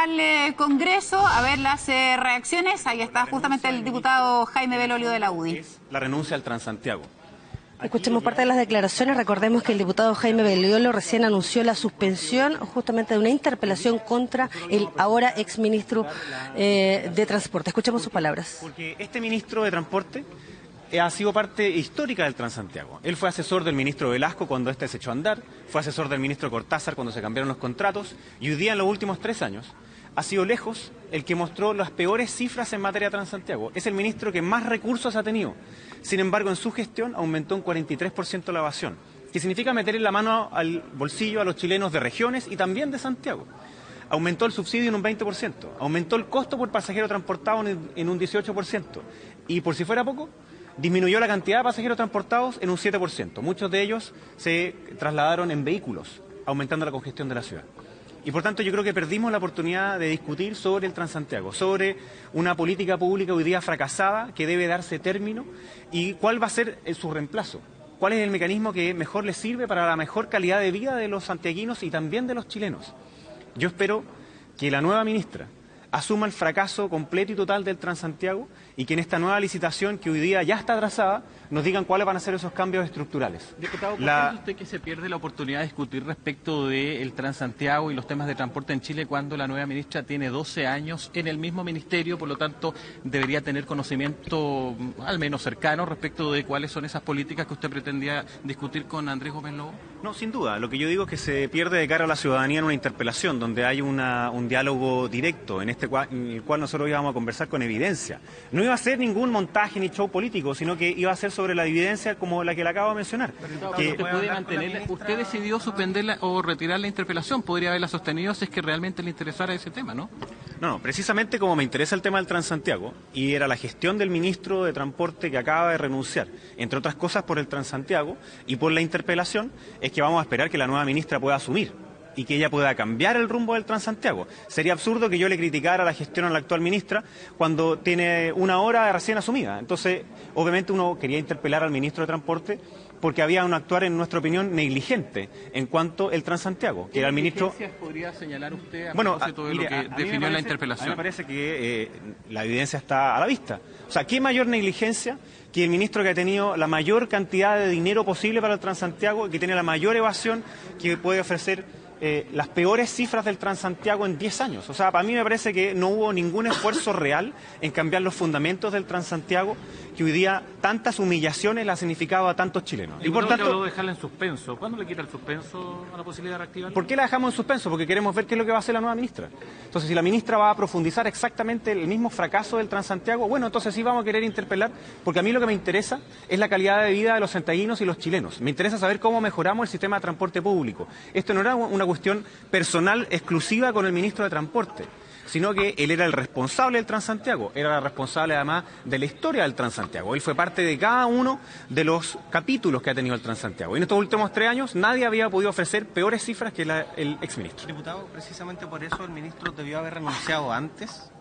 al Congreso a ver las reacciones. Ahí está justamente el diputado Jaime Belolio de la UDI. Es la renuncia al Transantiago. Escuchemos parte de las declaraciones. Recordemos que el diputado Jaime Belolio recién anunció la suspensión justamente de una interpelación contra el ahora exministro de Transporte. Escuchemos sus palabras. Porque este ministro de Transporte ha sido parte histórica del Transantiago. Él fue asesor del ministro Velasco cuando éste se echó a andar, fue asesor del ministro Cortázar cuando se cambiaron los contratos, y hoy día, en los últimos 3 años, ha sido lejos el que mostró las peores cifras en materia de Transantiago. Es el ministro que más recursos ha tenido. Sin embargo, en su gestión aumentó un 43% la evasión, que significa meter la mano al bolsillo a los chilenos de regiones y también de Santiago. Aumentó el subsidio en un 20%, aumentó el costo por pasajero transportado en un 18%, y por si fuera poco, disminuyó la cantidad de pasajeros transportados en un 7%. Muchos de ellos se trasladaron en vehículos, aumentando la congestión de la ciudad. Y por tanto yo creo que perdimos la oportunidad de discutir sobre el Transantiago, sobre una política pública hoy día fracasada que debe darse término y cuál va a ser su reemplazo. ¿Cuál es el mecanismo que mejor le sirve para la mejor calidad de vida de los santiaguinos y también de los chilenos? Yo espero que la nueva ministra asuma el fracaso completo y total del Transantiago y que en esta nueva licitación, que hoy día ya está trazada, nos digan cuáles van a ser esos cambios estructurales. Diputado, ¿por qué cree usted que se pierde la oportunidad de discutir respecto del Transantiago y los temas de transporte en Chile cuando la nueva ministra tiene 12 años en el mismo ministerio, por lo tanto debería tener conocimiento al menos cercano respecto de cuáles son esas políticas que usted pretendía discutir con Andrés Gómez Lobo? No, sin duda. Lo que yo digo es que se pierde de cara a la ciudadanía en una interpelación donde hay un diálogo directo en el cual nosotros íbamos a conversar con evidencia. No iba a ser ningún montaje ni show político, sino que iba a ser sobre la evidencia como la que le acabo de mencionar. Usted decidió suspenderla o retirar la interpelación, podría haberla sostenido si es que realmente le interesara ese tema, ¿no? No, precisamente como me interesa el tema del Transantiago y era la gestión del ministro de Transporte que acaba de renunciar, entre otras cosas por el Transantiago y por la interpelación, es que vamos a esperar que la nueva ministra pueda asumir y que ella pueda cambiar el rumbo del Transantiago. Sería absurdo que yo le criticara la gestión a la actual ministra cuando tiene una hora recién asumida. Entonces, obviamente uno quería interpelar al ministro de Transporte porque había un actuar, en nuestra opinión, negligente en cuanto al Transantiago, que era el ministro... ¿Qué podría señalar usted a bueno, propósito de lo que definió en la interpelación? A mí me parece que la evidencia está a la vista. O sea, ¿qué mayor negligencia que el ministro que ha tenido la mayor cantidad de dinero posible para el Transantiago, que tiene la mayor evasión, que puede ofrecer las peores cifras del Transantiago en 10 años? O sea, para mí me parece que no hubo ningún esfuerzo real en cambiar los fundamentos del Transantiago, que hoy día tantas humillaciones le ha significado a tantos chilenos. Y por tanto, dejarla en suspenso. ¿Cuándo le quita el suspenso a la posibilidad de reactivarla? ¿Por qué la dejamos en suspenso? Porque queremos ver qué es lo que va a hacer la nueva ministra. Entonces, si la ministra va a profundizar exactamente el mismo fracaso del Transantiago, bueno, entonces sí vamos a querer interpelar, porque a mí lo que me interesa es la calidad de vida de los santiaguinos y los chilenos. Me interesa saber cómo mejoramos el sistema de transporte público. Esto no era una cuestión personal exclusiva con el ministro de Transporte, sino que él era el responsable del Transantiago, era el responsable además de la historia del Transantiago. Él fue parte de cada uno de los capítulos que ha tenido el Transantiago. Y en estos últimos 3 años nadie había podido ofrecer peores cifras que el exministro. Diputado, precisamente por eso el ministro debió haber renunciado antes.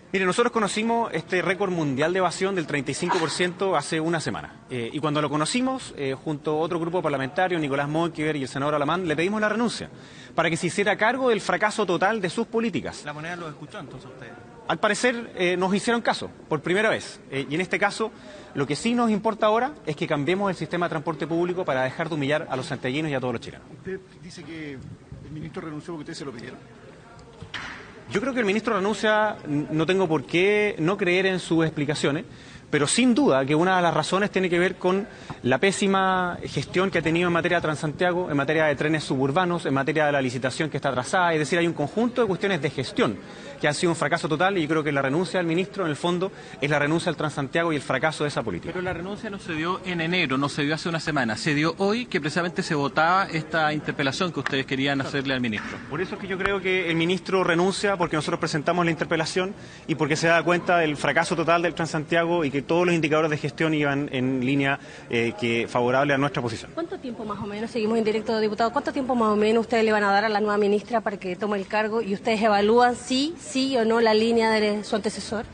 Mire, nosotros conocimos este récord mundial de evasión del 35% hace una semana. Y cuando lo conocimos, junto a otro grupo parlamentario, Nicolás Monkever y el senador Alamán, le pedimos la renuncia para que se hiciera cargo del fracaso total de sus políticas. ¿La moneda lo escuchó entonces usted? Al parecer nos hicieron caso, por primera vez. Y en este caso, lo que sí nos importa ahora es que cambiemos el sistema de transporte público para dejar de humillar a los santiaguinos y a todos los chilenos. ¿Usted dice que el ministro renunció porque ustedes se lo pidieron? Yo creo que el ministro renuncia, no tengo por qué no creer en sus explicaciones, pero sin duda que una de las razones tiene que ver con la pésima gestión que ha tenido en materia de Transantiago, en materia de trenes suburbanos, en materia de la licitación que está atrasada, es decir, hay un conjunto de cuestiones de gestión que han sido un fracaso total y yo creo que la renuncia del ministro, en el fondo, es la renuncia al Transantiago y el fracaso de esa política. Pero la renuncia no se dio en enero, no se dio hace una semana, se dio hoy que precisamente se votaba esta interpelación que ustedes querían hacerle al ministro. Por eso es que yo creo que el ministro renuncia porque nosotros presentamos la interpelación y porque se da cuenta del fracaso total del Transantiago y que todos los indicadores de gestión iban en línea favorable a nuestra posición. ¿Cuánto tiempo más o menos, seguimos en directo, diputado, cuánto tiempo más o menos ustedes le van a dar a la nueva ministra para que tome el cargo y ustedes evalúan sí o no la línea de su antecesor?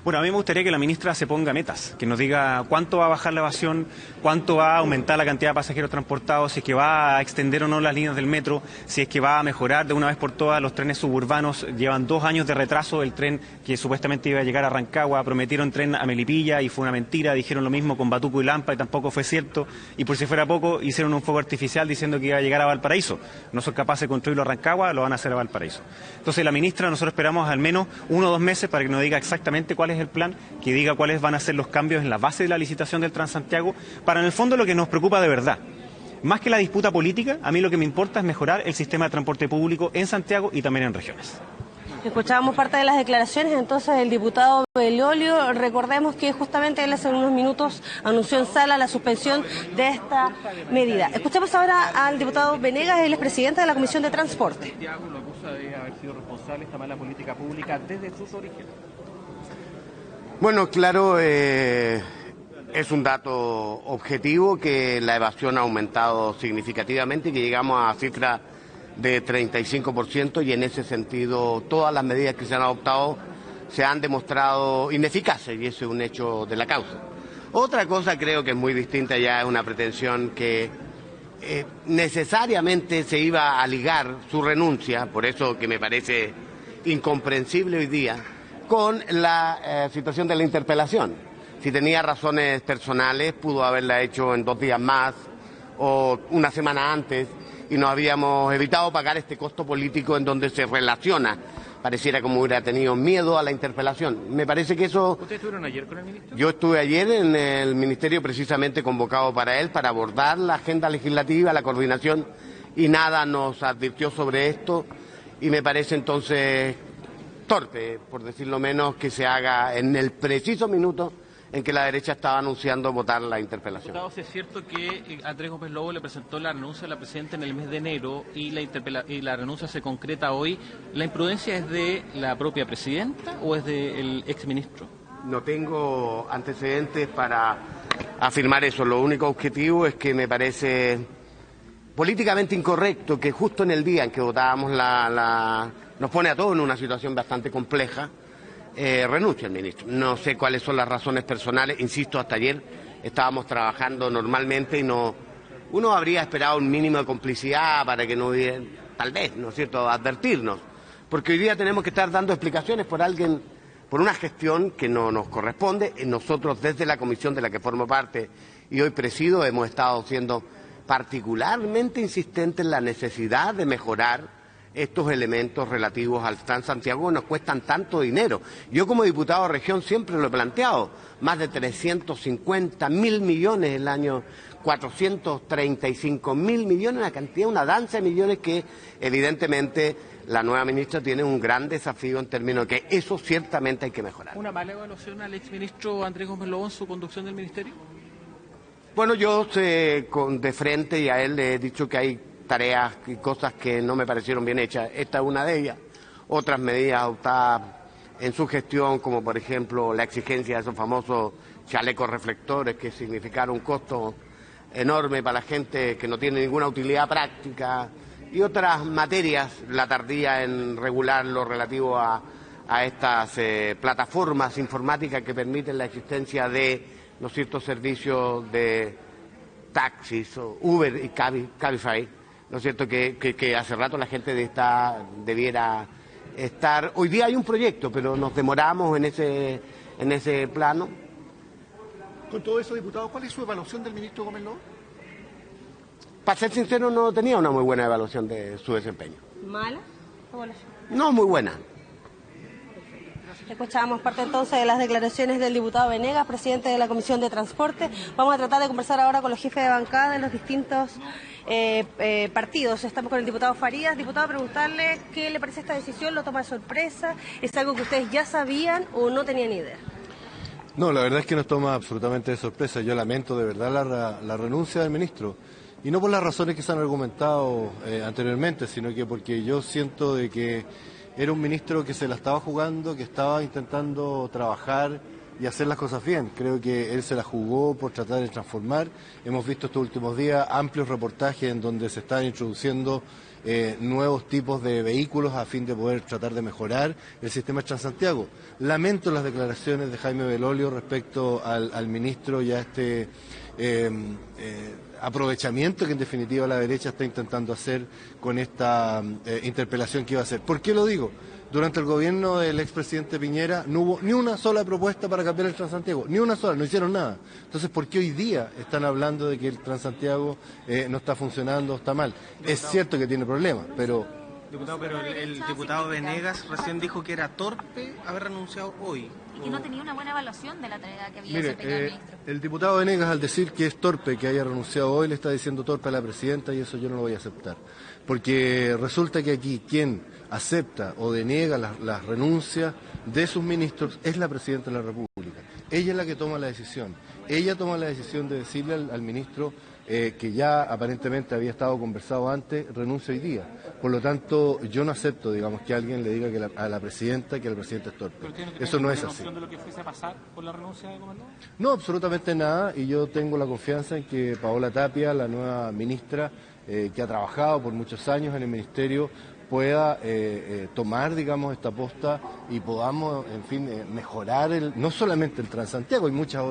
Bueno, a mí me gustaría que la ministra se ponga metas, que nos diga cuánto va a bajar la evasión, cuánto va a aumentar la cantidad de pasajeros transportados, si es que va a extender o no las líneas del metro, si es que va a mejorar de una vez por todas los trenes suburbanos. Llevan 2 años de retraso el tren que supuestamente iba a llegar a Rancagua, prometieron tren a Melipilla y fue una mentira, dijeron lo mismo con Batuco y Lampa y tampoco fue cierto, y por si fuera poco hicieron un fuego artificial diciendo que iba a llegar a Valparaíso. No son capaces de construirlo a Rancagua, lo van a hacer a Valparaíso. Entonces la ministra, nosotros esperamos al menos 1 o 2 meses para que nos diga exactamente cuál es el plan, que diga cuáles van a ser los cambios en la base de la licitación del Transantiago, para en el fondo lo que nos preocupa de verdad. Más que la disputa política, a mí lo que me importa es mejorar el sistema de transporte público en Santiago y también en regiones. Escuchábamos parte de las declaraciones entonces del diputado Bellolio. Recordemos que justamente él hace unos minutos anunció en sala la suspensión de esta medida. Escuchamos ahora al diputado Venegas, él es presidente de la Comisión de Transporte. Santiago lo acusa de haber sido responsable de esta mala política pública desde sus orígenes. Bueno, claro, es un dato objetivo que la evasión ha aumentado significativamente y que llegamos a cifras de 35%, y en ese sentido todas las medidas que se han adoptado se han demostrado ineficaces, y ese es un hecho de la causa. Otra cosa creo que es muy distinta, ya es una pretensión que necesariamente se iba a ligar su renuncia, por eso que me parece incomprensible hoy día, con la situación de la interpelación. Si tenía razones personales, pudo haberla hecho en 2 días más o una semana antes, y nos habíamos evitado pagar este costo político en donde se relaciona. Pareciera como hubiera tenido miedo a la interpelación. Me parece que eso... ¿Ustedes estuvieron ayer con el ministro? Yo estuve ayer en el ministerio precisamente convocado para él, para abordar la agenda legislativa, la coordinación, y nada nos advirtió sobre esto, y me parece entonces torpe, por decirlo menos, que se haga en el preciso minuto en que la derecha estaba anunciando votar la interpelación. Diputados, ¿es cierto que Andrés Gómez Lobo le presentó la renuncia a la presidenta en el mes de enero y la renuncia se concreta hoy? ¿La imprudencia es de la propia presidenta o es del exministro? No tengo antecedentes para afirmar eso. Lo único objetivo es que me parece políticamente incorrecto que justo en el día en que votábamos nos pone a todos en una situación bastante compleja, renuncia el ministro. No sé cuáles son las razones personales, insisto, hasta ayer estábamos trabajando normalmente y uno habría esperado un mínimo de complicidad para que no hubiera, tal vez, ¿no es cierto?, advertirnos, porque hoy día tenemos que estar dando explicaciones por alguien, por una gestión que no nos corresponde. Nosotros desde la comisión de la que formo parte y hoy presido hemos estado siendo particularmente insistentes en la necesidad de mejorar estos elementos relativos al Transantiago nos cuestan tanto dinero. Yo como diputado de región siempre lo he planteado, más de 350.000 millones el año, 435.000 millones, una cantidad, una danza de millones que evidentemente la nueva ministra tiene un gran desafío en términos de que eso ciertamente hay que mejorar. ¿Una mala evaluación al exministro Andrés Gómez Lobo en su conducción del ministerio? Bueno, yo de frente y a él le he dicho que hay tareas y cosas que no me parecieron bien hechas. Esta es una de ellas. Otras medidas adoptadas en su gestión, como por ejemplo la exigencia de esos famosos chalecos reflectores, que significaron un costo enorme para la gente que no tiene ninguna utilidad práctica, y otras materias, la tardía en regular lo relativo a estas plataformas informáticas que permiten la existencia de ciertos servicios de taxis, o Uber y Cabify. ¿No es cierto?, que hace rato la gente debiera estar... Hoy día hay un proyecto, pero nos demoramos en ese plano. Con todo eso, diputado, ¿cuál es su evaluación del ministro Gómez Lobo? Para ser sincero, no tenía una muy buena evaluación de su desempeño. ¿Mala evaluación? No, muy buena. Escuchábamos parte entonces de las declaraciones del diputado Venegas, presidente de la Comisión de Transporte. Vamos a tratar de conversar ahora con los jefes de bancada de los distintos partidos. Estamos con el diputado Farías. Diputado, preguntarle qué le parece esta decisión, ¿lo toma de sorpresa? ¿Es algo que ustedes ya sabían o no tenían idea? No, la verdad es que nos toma absolutamente de sorpresa. Yo lamento de verdad la renuncia del ministro. Y no por las razones que se han argumentado anteriormente, sino que porque yo siento de que era un ministro que se la estaba jugando, que estaba intentando trabajar y hacer las cosas bien. Creo que él se la jugó por tratar de transformar. Hemos visto estos últimos días amplios reportajes en donde se están introduciendo nuevos tipos de vehículos a fin de poder tratar de mejorar el sistema Transantiago. Lamento las declaraciones de Jaime Belolio respecto al ministro y a este aprovechamiento que en definitiva la derecha está intentando hacer con esta interpelación que iba a hacer. ¿Por qué lo digo? Durante el gobierno del expresidente Piñera no hubo ni una sola propuesta para cambiar el Transantiago, ni una sola, no hicieron nada. Entonces, ¿por qué hoy día están hablando de que el Transantiago no está funcionando, está mal? Es cierto que tiene problemas, pero... Diputado, pero el diputado Venegas recién dijo que era torpe haber renunciado hoy. Y que no tenía una buena evaluación de la tarea que había Mire, desempeñado el ministro. el diputado Venegas, al decir que es torpe que haya renunciado hoy, le está diciendo torpe a la presidenta y eso yo no lo voy a aceptar. Porque resulta que aquí quien acepta o deniega las renuncias de sus ministros es la presidenta de la República. Ella es la que toma la decisión. Ella toma la decisión de decirle al ministro que ya aparentemente había estado conversado antes, renuncia hoy día. Por lo tanto, yo no acepto, digamos, que alguien le diga a la presidenta que el presidente es torpe. Eso no es así. ¿De lo que fuese a pasar por la renuncia de comandante? No, absolutamente nada, y yo tengo la confianza en que Paola Tapia, la nueva ministra, que ha trabajado por muchos años en el ministerio, pueda tomar, digamos, esta posta y podamos, en fin, mejorar no solamente el Transantiago, hay muchos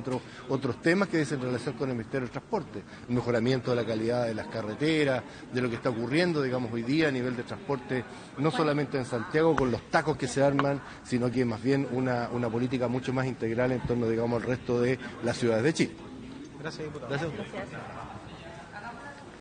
otros temas que dicen relación con el Ministerio del Transporte, el mejoramiento de la calidad de las carreteras, de lo que está ocurriendo, digamos, hoy día a nivel de transporte, no solamente en Santiago con los tacos que se arman, sino que más bien una política mucho más integral en torno, digamos, al resto de las ciudades de Chile. Gracias, diputado. Gracias.